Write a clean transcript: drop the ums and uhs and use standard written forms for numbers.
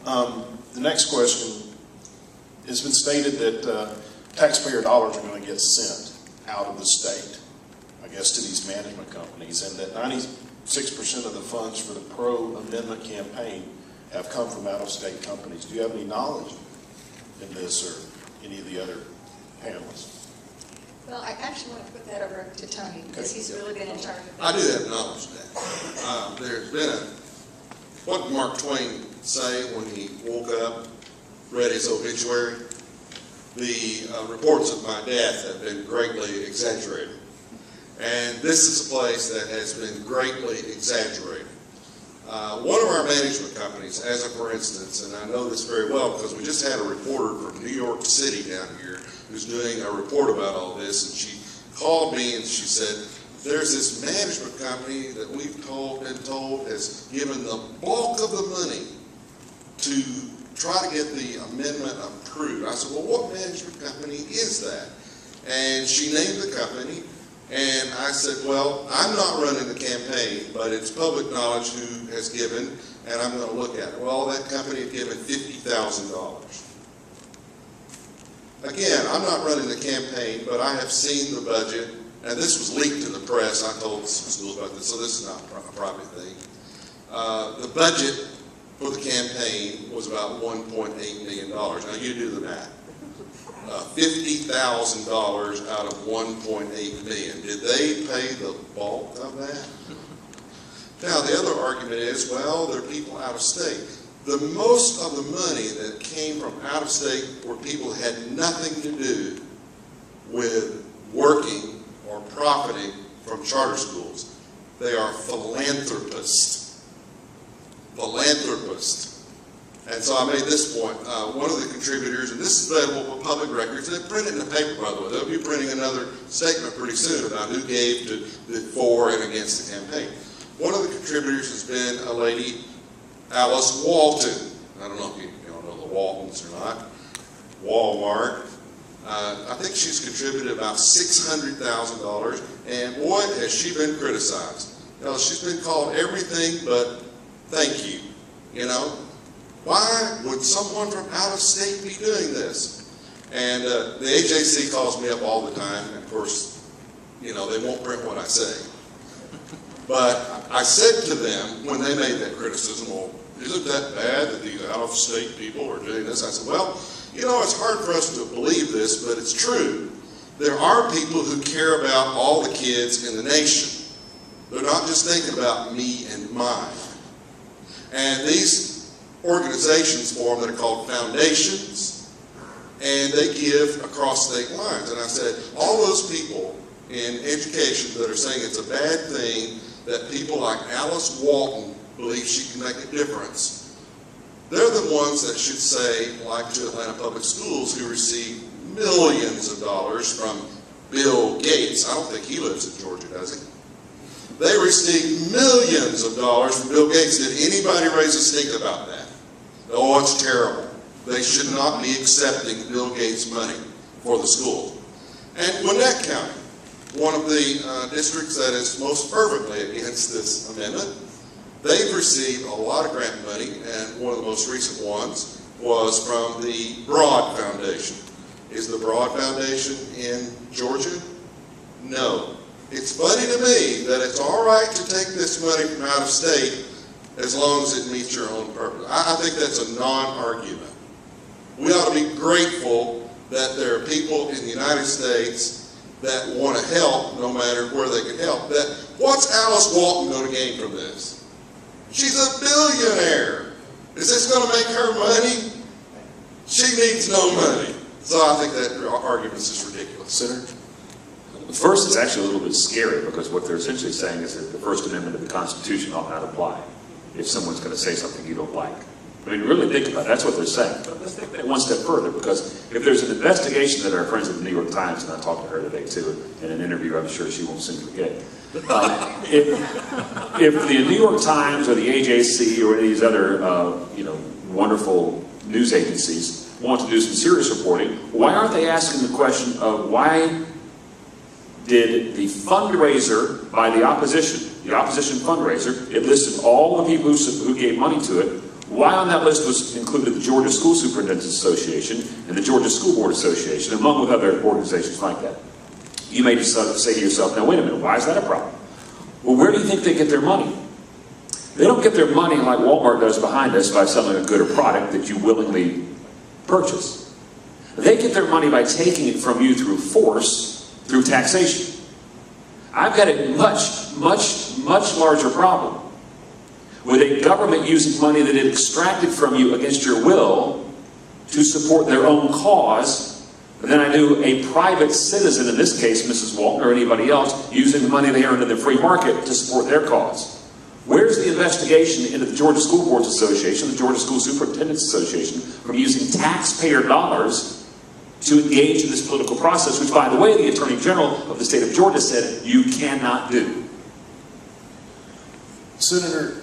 The next question, it's been stated that taxpayer dollars are going to get sent out of the state, I guess, to these management companies, and that 96% of the funds for the pro-amendment campaign have come from out-of-state companies. Do you have any knowledge in this or any of the other panelists? Well, I actually want to put that over to Tony, because he's really been in charge of it. I do have knowledge of that. There's been what did Mark Twain say when he woke up, read his obituary? The reports of my death have been greatly exaggerated. And this is a place that has been greatly exaggerated. One of our management companies, as a for instance, and I know this very well because we just had a reporter from New York City down here who's doing a report about all this, and she called me and she said, there's this management company that we've been told has given the bulk of the money to try to get the amendment approved. I said, well, what management company is that? And she named the company, and I said, well, I'm not running the campaign, but it's public knowledge who has given, and I'm going to look at it. Well, that company had given $50,000. Again, I'm not running the campaign, but I have seen the budget, and this was leaked to the press. I told some schools about this, so this is not a private thing. The budget for the campaign was about $1.8 million. Now you do the math. $50,000 out of $1.8 million. Did they pay the bulk of that? Now the other argument is, well, there are people out of state. The most of the money that came from out of state were people who had nothing to do with working or profiting from charter schools. They are philanthropists. Philanthropists. And so I made this point. One of the contributors, and this is available for public records, they print it in the paper, by the way. They'll be printing another statement pretty soon about who gave to the for and against the campaign. One of the contributors has been a lady, Alice Walton. I don't know if you all know the Waltons or not. Walmart. I think she's contributed about $600,000, and boy, has she been criticized. You know, she's been called everything but thank you. You know, why would someone from out of state be doing this? And the AJC calls me up all the time, and of course, you know, they won't print what I say. But I said to them when they made that criticism, well, isn't that bad that these out-of-state people are doing this? I said, well, you know, it's hard for us to believe this, but it's true. There are people who care about all the kids in the nation. They're not just thinking about me and mine. And these organizations form that are called foundations, and they give across state lines. And I said, all those people in education that are saying it's a bad thing that people like Alice Walton believe she can make a difference, they're the ones that should say, like to Atlanta Public Schools, who receive millions of dollars from Bill Gates. I don't think he lives in Georgia, does he? They receive millions of dollars from Bill Gates. Did anybody raise a stink about that? Oh, it's terrible. They should not be accepting Bill Gates' money for the school. And Gwinnett County, one of the districts that is most fervently against this amendment, they've received a lot of grant money, and one of the most recent ones was from the Broad Foundation. Is the Broad Foundation in Georgia? No. It's funny to me that it's all right to take this money from out of state as long as it meets your own purpose. I think that's a non-argument. We ought to be grateful that there are people in the United States that want to help no matter where they can help. What's Alice Walton going to gain from this? She's a billionaire. Is this going to make her money? She needs no money. So I think that argument is ridiculous. Senator? First, it's actually a little bit scary because what they're essentially saying is that the First Amendment of the Constitution ought not apply if someone's going to say something you don't like. I mean, really think about it. That's what they're saying. But let's take that one step further, because if there's an investigation that our friends at the New York Times, and I talked to her today too, in an interview I'm sure she won't soon forget, if the New York Times or the AJC or any of these other wonderful news agencies want to do some serious reporting, why aren't they asking the question of why did the fundraiser by the opposition fundraiser, it listed all the people who gave money to it, Why on that list was included the Georgia School Superintendents Association and the Georgia School Board Association, among with other organizations like that? You may just say to yourself, now wait a minute, why is that a problem? Well, where do you think they get their money? They don't get their money like Walmart does behind us by selling a good or product that you willingly purchase. They get their money by taking it from you through force, through taxation. I've got a much larger problem with a government using money that it extracted from you against your will to support their own cause than I do a private citizen, in this case Mrs. Walton or anybody else, using the money they earned in the free market to support their cause. Where's the investigation into the Georgia School Boards Association, the Georgia School Superintendents Association, from using taxpayer dollars to engage in this political process, which, by the way, the Attorney General of the state of Georgia said you cannot do? Senator,